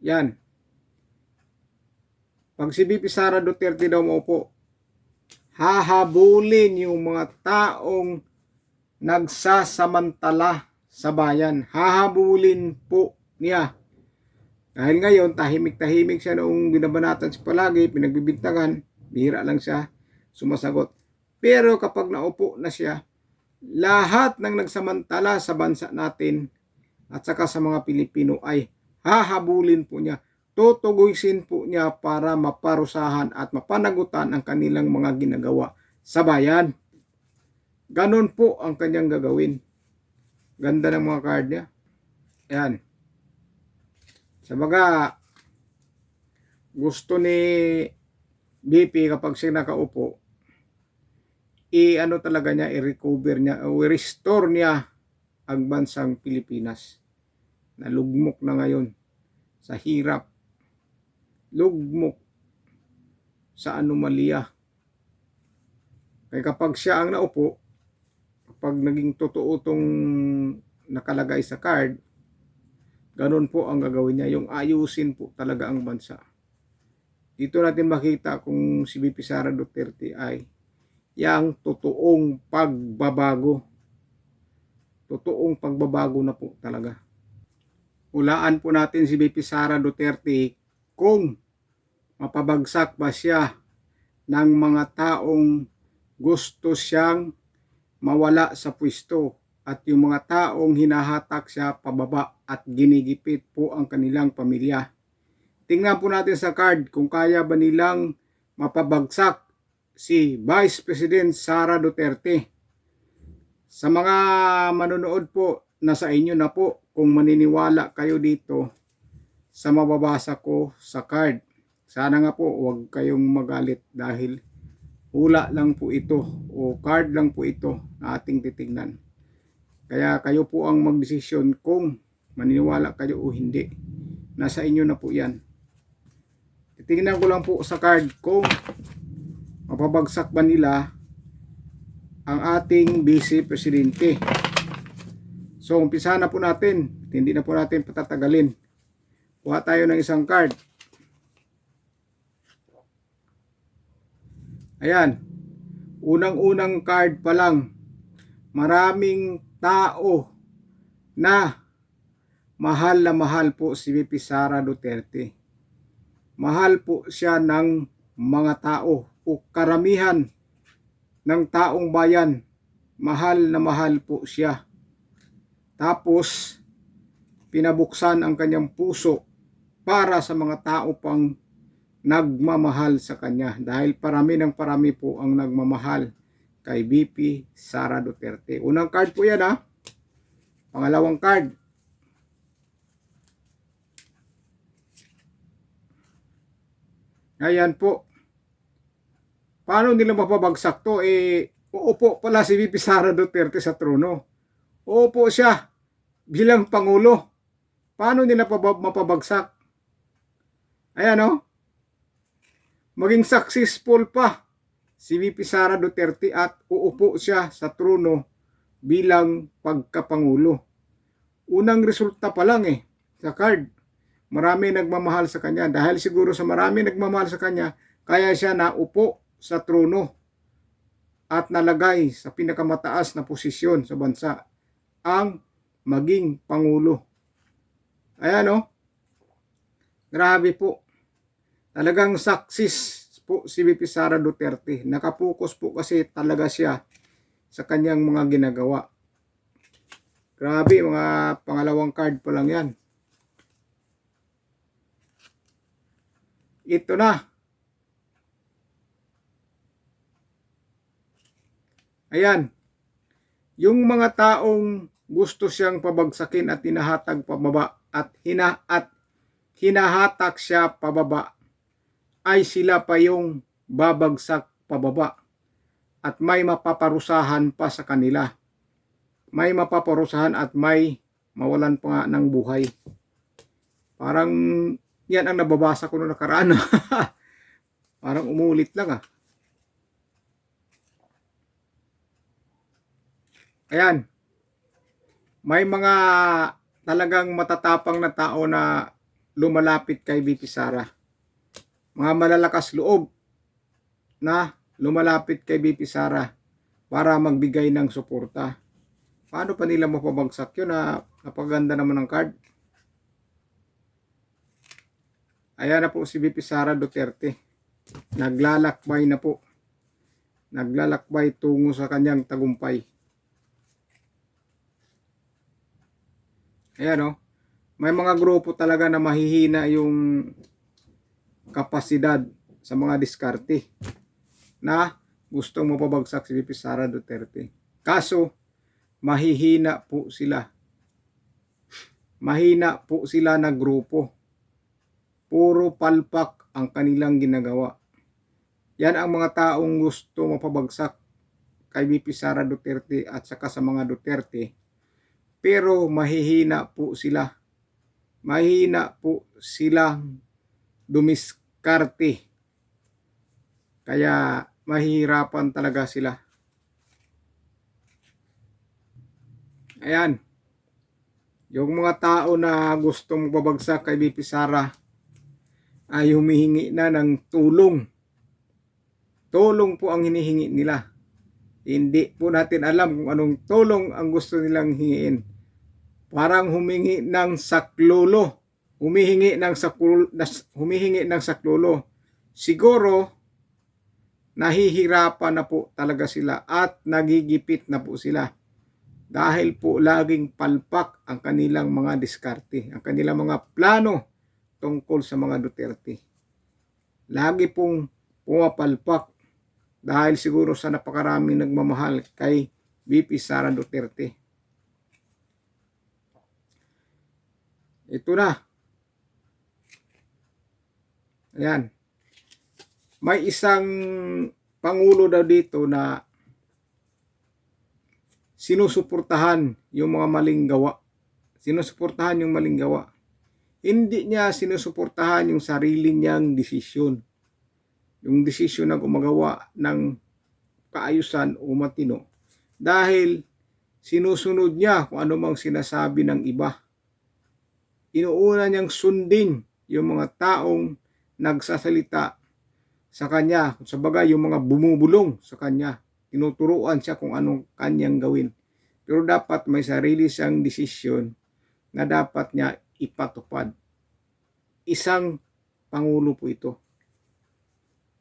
Yan. Pag si VP Sara Duterte daw maupo, hahabulin yung mga taong nagsasamantala sa bayan. Hahabulin po niya. Dahil ngayon, tahimik-tahimik siya noong binabanatan siya palagi, pinagbibintangan, bihira lang siya sumasagot. Pero kapag naupo na siya, lahat ng nagsamantala sa bansa natin at saka sa mga Pilipino ay hahabulin po niya. Tutugusin po niya para maparusahan at mapanagutan ang kanilang mga ginagawa sa bayan. Ganon po ang kanyang gagawin. Ganda ng mga card niya. Ayan. Sa baga, gusto ni BP kapag siya nakaupo, i-ano talaga niya, i-recover niya, o i-restore niya ang bansang Pilipinas. Nalugmok na ngayon sa hirap. Lugmok sa anomalya. Kaya kapag siya ang naupo, kapag naging totoo itong nakalagay sa card, ganun po ang gagawin niya, yung ayusin po talaga ang bansa. Dito natin makita kung si VP Sara Duterte ay yang totoong pagbabago. Totoong pagbabago na po talaga. Hulaan po natin si VP Sara Duterte kung mapabagsak ba siya ng mga taong gusto siyang mawala sa pwesto at yung mga taong hinahatak siya pababa at ginigipit po ang kanilang pamilya. Tingnan po natin sa card kung kaya ba nilang mapabagsak si Vice President Sara Duterte. Sa mga manonood po, nasa inyo na po kung maniniwala kayo dito sa mababasa ko sa card. Sana nga po huwag kayong magalit dahil hula lang po ito o card lang po ito na ating titignan. Kaya kayo po ang magdesisyon kung maniniwala kayo o hindi. Nasa inyo na po yan. Titignan ko lang po sa card kung mapabagsak ba nila ang ating Vice Presidente. So umpisa na po natin. Hindi na po natin patatagalin. Kuha tayo ng isang card. Ayan. Unang-unang card pa lang. Maraming tao na mahal po si VP Sara Duterte. Mahal po siya ng mga tao o karamihan ng taong bayan. Mahal na mahal po siya. Tapos pinabuksan ang kanyang puso para sa mga tao pang nagmamahal sa kanya. Dahil parami ng parami po ang nagmamahal kay VP Sara Duterte. Unang card po yan ha. Pangalawang card. Ayan po. Paano nila mapabagsak to? Uupo pala si VP Sara Duterte sa trono. Uupo siya bilang Pangulo. Paano nila mapabagsak? Ayan o. Maging successful pa si VP Sara Duterte at uupo siya sa trono bilang pagkapangulo. Unang resulta pa lang sa card. Marami nagmamahal sa kanya. Dahil siguro sa marami nagmamahal sa kanya, kaya siya naupo sa trono at nalagay sa pinakamataas na posisyon sa bansa, ang maging pangulo. Ayan o. Grabe po. Talagang success po si VP Sara Duterte. Nakapokus po kasi talaga siya sa kanyang mga ginagawa. Grabe, mga pangalawang card pa lang yan. Ito na. Ayan. Yung mga taong gusto siyang pabagsakin at hinahatag pababa at hinahatak siya pababa, ay sila pa yung babagsak pababa at may mapaparusahan pa sa kanila. May mapaparusahan at may mawalan pa nga ng buhay. Parang yan ang nababasa ko noong nakaraan. Parang umulit lang Ayan. May mga talagang matatapang na tao na lumalapit kay VP Sara. Mga malalakas loob na lumalapit kay VP Sara para magbigay ng suporta. Paano pa nila mapabagsak yun na napaganda naman ng card? Ayan na po si VP Sara Duterte. Naglalakbay na po. Naglalakbay tungo sa kanyang tagumpay. Ayan o. May mga grupo talaga na mahihina yung kapasidad sa mga diskarte na gustong mapabagsak si VP Sara Duterte. Kaso, mahihina po sila. Mahina po sila na grupo. Puro palpak ang kanilang ginagawa. Yan ang mga taong gusto mapabagsak kay VP Sara Duterte at saka sa mga Duterte. Pero mahihina po sila. Mahina po silang dumiskarte. Kaya mahihirapan talaga sila. Ayan. Yung mga tao na gustong babagsak kay VP Sara ay humihingi na ng tulong. Tulong po ang hinihingi nila. Hindi po natin alam kung anong tulong ang gusto nilang hingiin. Parang humingi ng saklolo. Humihingi ng saklolo. Siguro nahihirapan na po talaga sila at nagigipit na po sila. Dahil po laging palpak ang kanilang mga diskarte, ang kanilang mga plano tungkol sa mga Duterte. Lagi pong pumapalpak dahil siguro sa napakaraming nagmamahal kay VP Sara Duterte. Ito na. Ayan. May isang pangulo daw dito na sinusuportahan yung mga maling gawa. Sinusuportahan yung maling gawa. Hindi niya sinusuportahan yung sarili niyang desisyon. Yung desisyon na gumagawa ng kaayusan o matino. Dahil sinusunod niya kung ano mang sinasabi ng iba. Inuuna niyang sundin yung mga taong nagsasalita sa kanya. Sa bagay, yung mga bumubulong sa kanya. Tinuturuan siya kung anong kanyang gawin. Pero dapat may sarili siyang desisyon na dapat niya ipatupad. Isang pangulo po ito.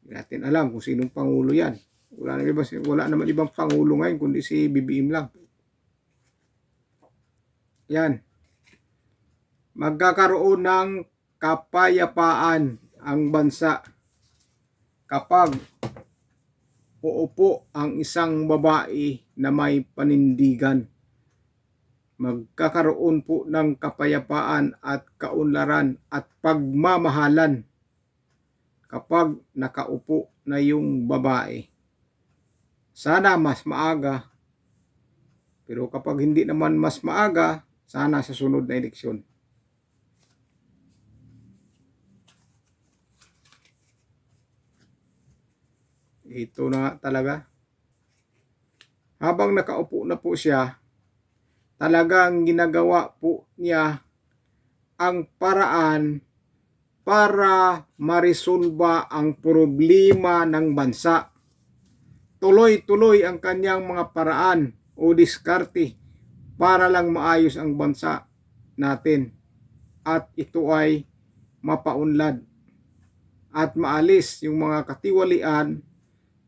Hindi natin alam kung sinong pangulo yan. Wala naman ibang pangulo ngayon kundi si BBM lang. Yan. Magkakaroon ng kapayapaan ang bansa kapag uupo ang isang babae na may panindigan. Magkakaroon po ng kapayapaan at kaunlaran at pagmamahalan kapag nakaupo na yung babae. Sana mas maaga, pero kapag hindi naman mas maaga, sana sa sunod na eleksyon. Ito na talaga. Habang nakaupo na po siya, talagang ginagawa po niya ang paraan para marisolba ang problema ng bansa. Tuloy-tuloy ang kanyang mga paraan o diskarte para lang maayos ang bansa natin. At ito ay mapaunlad at maalis yung mga katiwalian,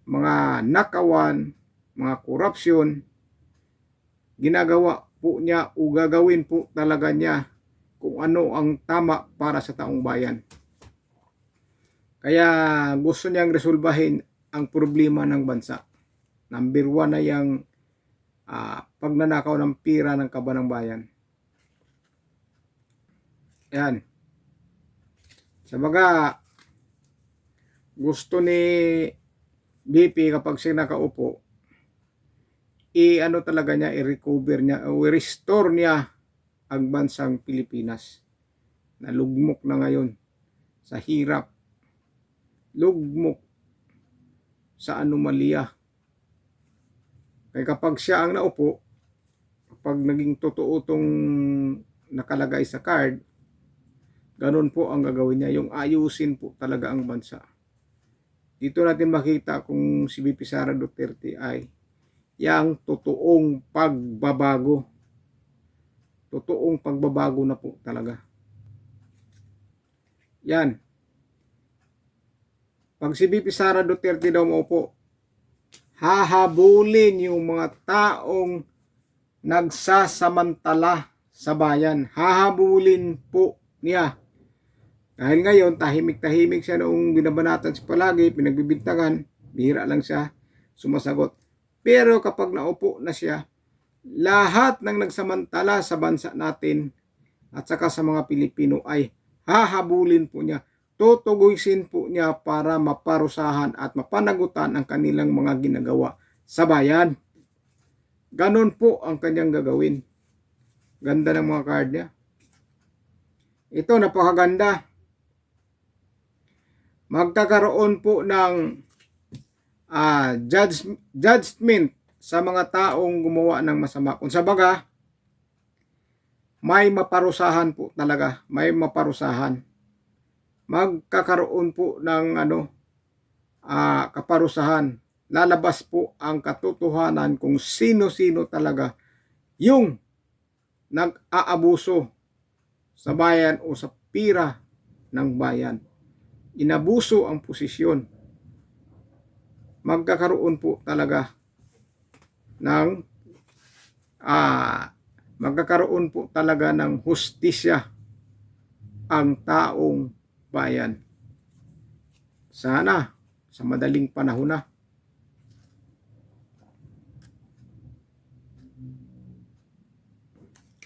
mga nakawan, mga korupsyon. Ginagawa po niya o gagawin po talaga niya kung ano ang tama para sa taong bayan. Kaya gusto niyang resolbahin ang problema ng bansa. Number 1 na yung pagnanakaw ng pira ng kaban ng bayan. Ayan. Sabaga, gusto ni BP kapag siya nakaupo, talaga niya, i-recover niya, o i-restore niya ang bansang Pilipinas. Nalugmok na ngayon sa hirap. Lugmok sa anomalya. Kaya kapag siya ang naupo, kapag naging totoo itong nakalagay sa card, Ganun po ang gagawin niya, yung ayusin po talaga ang bansa. Dito natin makita kung si VP Sara Duterte ay yang totoong pagbabago. Totoong pagbabago na po talaga. Yan. Pag si VP Sara Duterte daw maupo, hahabulin yung mga taong nagsasamantala sa bayan. Hahabulin po niya. Dahil ngayon, tahimik-tahimik siya noong binabanatan siya palagi, pinagbibintangan, bihira lang siya sumasagot. Pero kapag naupo na siya, lahat ng nagsamantala sa bansa natin at saka sa mga Pilipino ay hahabulin po niya. Tutugusin po niya para maparusahan at mapanagutan ang kanilang mga ginagawa sa bayan. Ganon po ang kanyang gagawin. Ganda ng mga card niya. Ito, napakaganda. Magkakaroon po ng judgment sa mga taong gumawa ng masama. Kung sa baga, may maparusahan po talaga. May maparusahan. Magkakaroon po ng kaparusahan. Lalabas po ang katotohanan kung sino-sino talaga yung nag-aabuso sa bayan o sa pira ng bayan. Inabuso ang posisyon. Magkakaroon po talaga ng hustisya ang taong bayan. Sana sa madaling panahon na.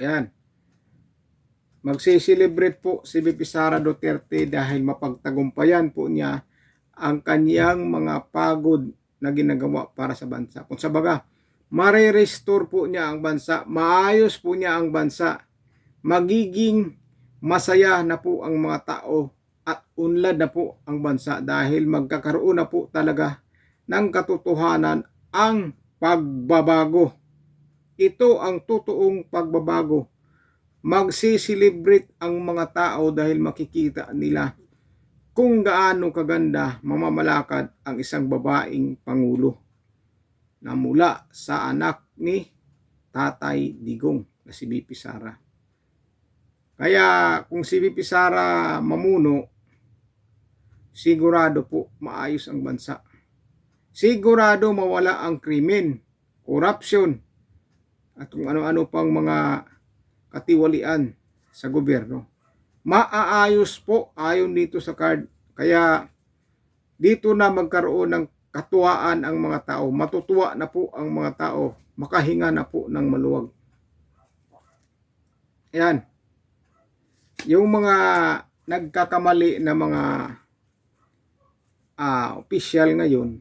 Yan. Magsiselebrate po si VP Sara Duterte dahil mapagtagumpayan po niya ang kanyang mga pagod na ginagawa para sa bansa. Kung sa baga, mare-restore po niya ang bansa, maayos po niya ang bansa, magiging masaya na po ang mga tao at unlad na po ang bansa dahil magkakaroon na po talaga ng katotohanan ang pagbabago. Ito ang totoong pagbabago. Magsiselebrate ang mga tao dahil makikita nila kung gaano kaganda mamamalakad ang isang babaeng pangulo na mula sa anak ni Tatay Digong na si VP Sara. Kaya kung si VP Sara mamuno, sigurado po maayos ang bansa. Sigurado mawala ang krimen, korupsyon, at kung ano-ano pang mga katiwalian sa gobyerno. Maaayos po ayon dito sa card. Kaya dito na magkaroon ng katuwaan ang mga tao. Matutuwa na po ang mga tao. Makahinga na po ng maluwag. Ayan. Yung mga nagkakamali na mga official ngayon,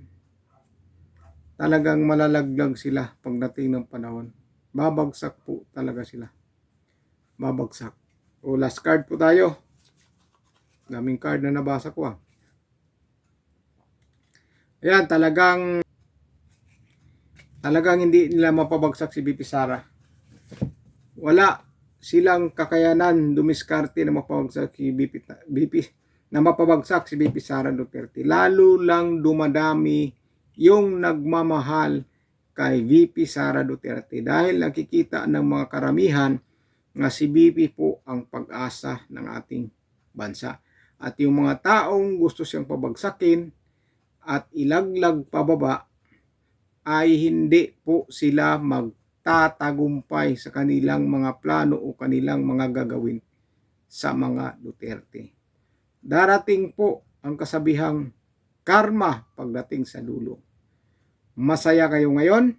talagang malalaglag sila pagdating ng panahon. Babagsak po talaga sila. Babagsak. O last card po tayo. Daming card na nabasa ko . Ayan, talagang hindi nila mapabagsak si VP Sara. Wala silang kakayanan dumiskarte na mapabagsak si VP Sara Duterte. Lalo lang dumadami yung nagmamahal kay VP Sara Duterte dahil nakikita ng mga karamihan nga si VP po ang pag-asa ng ating bansa. At yung mga taong gusto siyang pabagsakin at ilaglag pababa ay hindi po sila magtatagumpay sa kanilang mga plano o kanilang mga gagawin sa mga Duterte. Darating po ang kasabihang karma pagdating sa dulo. Masaya kayo ngayon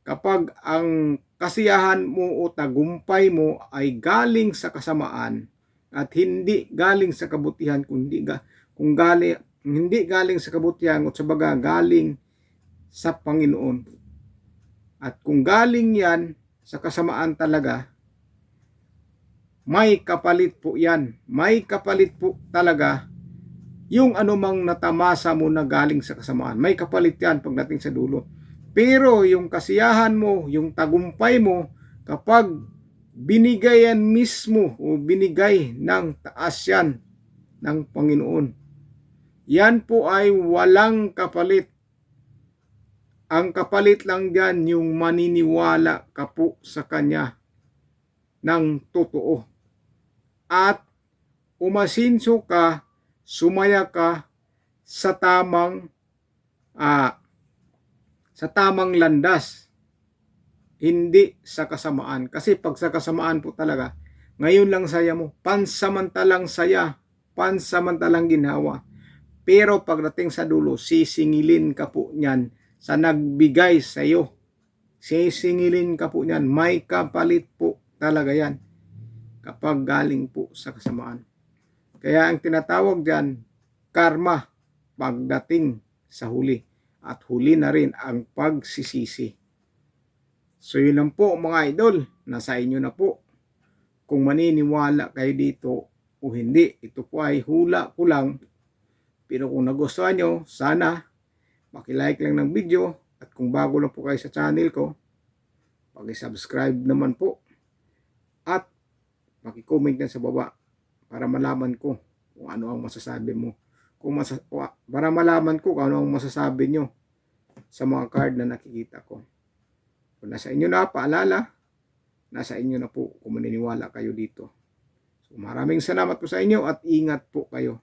kapag ang kasiyahan mo o tagumpay mo ay galing sa kasamaan at hindi galing sa kabutihan, hindi galing sa kabutihan o sa baga galing sa Panginoon. At kung galing yan sa kasamaan talaga, may kapalit po yan. May kapalit po talaga yung anumang natamasa mo na galing sa kasamaan. May kapalit yan pagdating sa dulo. Pero yung kasiyahan mo, yung tagumpay mo, kapag binigay yan mismo o binigay ng taas yan ng Panginoon. Yan po ay walang kapalit. Ang kapalit lang dyan yung maniniwala ka po sa Kanya ng totoo. At umasinso ka, sumaya ka sa tamang landas, hindi sa kasamaan. Kasi pag sa kasamaan po talaga, ngayon lang saya mo, pansamantalang saya, pansamantalang ginhawa. Pero pagdating sa dulo, sisingilin ka po niyan sa nagbigay sa iyo. Sisingilin ka po niyan, may kapalit po talaga yan kapag galing po sa kasamaan. Kaya ang tinatawag diyan, karma, pagdating sa huli. At huli na rin ang pagsisisi. So yun lang po mga idol, nasa inyo na po. Kung maniniwala kayo dito o hindi, ito po ay hula ko lang. Pero kung nagustuhan nyo, sana makilike lang ng video. At kung bago lang po kayo sa channel ko, pag-subscribe naman po. At paki-comment yan sa baba para malaman ko kung ano ang masasabi mo. Para malaman ko kung ano ang masasabi nyo sa mga card na nakikita ko. Kung nasa inyo na, paalala, nasa inyo na po kung maniniwala kayo dito. So, maraming salamat po sa inyo at ingat po kayo.